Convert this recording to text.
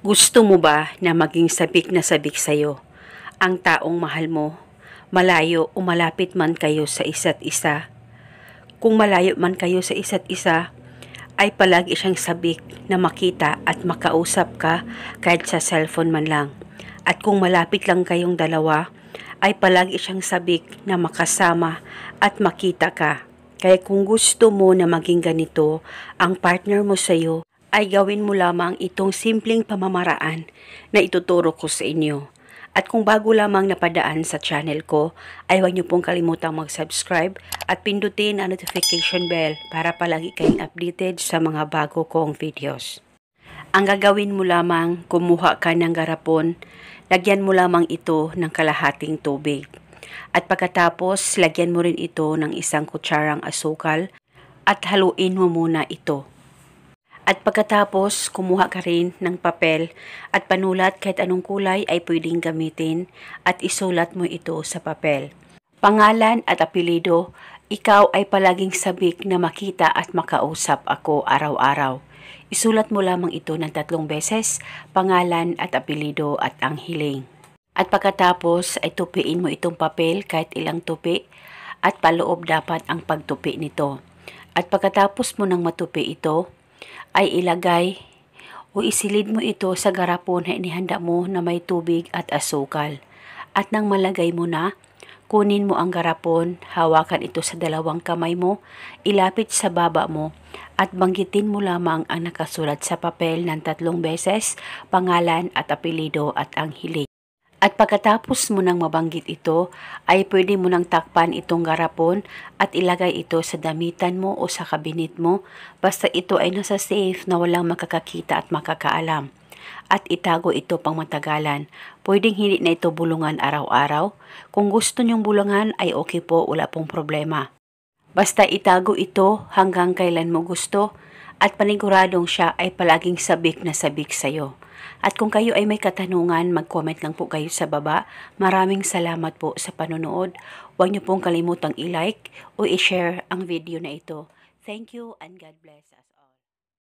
Gusto mo ba na maging sabik na sabik sa'yo ang taong mahal mo, malayo o malapit man kayo sa isa't isa? Kung malayo man kayo sa isa't isa, ay palagi siyang sabik na makita at makausap ka kahit sa cellphone man lang. At kung malapit lang kayong dalawa, ay palagi siyang sabik na makasama at makita ka. Kaya kung gusto mo na maging ganito ang partner mo sa'yo, ay gawin mo lamang itong simpleng pamamaraan na ituturo ko sa inyo. At kung bago lamang napadaan sa channel ko, ay huwag niyo pong kalimutang mag-subscribe at pindutin ang notification bell para palagi kayong updated sa mga bago kong videos. Ang gagawin mo lamang, kumuha ka ng garapon, lagyan mo lamang ito ng kalahating tubig. At pagkatapos, lagyan mo rin ito ng 1 kutsarang asukal at haluin mo muna ito. At pagkatapos, kumuha ka rin ng papel at panulat kahit anong kulay ay pwedeng gamitin at isulat mo ito sa papel. Pangalan at apelyido, ikaw ay palaging sabik na makita at makausap ako araw-araw. Isulat mo lamang ito ng 3 beses, pangalan at apelyido at ang hiling. At pagkatapos ay tupiin mo itong papel kahit ilang tupi at paloob dapat ang pagtupi nito. At pagkatapos mo nang matupi ito, ay ilagay o isilid mo ito sa garapon na inihanda mo na may tubig at asukal. At nang malagay mo na, kunin mo ang garapon, hawakan ito sa 2 kamay mo, ilapit sa baba mo, at banggitin mo lamang ang nakasulat sa papel ng 3 beses, pangalan at apelyido at ang hiling. At pagkatapos mo nang mabanggit ito, ay pwede mo nang takpan itong garapon at ilagay ito sa damitan mo o sa kabinet mo, basta ito ay nasa safe na walang makakakita at makakaalam. At itago ito pang matagalan. Pwedeng hindi na ito bulungan araw-araw. Kung gusto nyong bulungan ay okay po, wala pong problema. Basta itago ito hanggang kailan mo gusto at paniguradong siya ay palaging sabik na sabik sa'yo. At kung kayo ay may katanungan, mag-comment lang po kayo sa baba. Maraming salamat po sa panonood. Huwag niyo pong kalimutang i-like o i-share ang video na ito. Thank you and God bless us.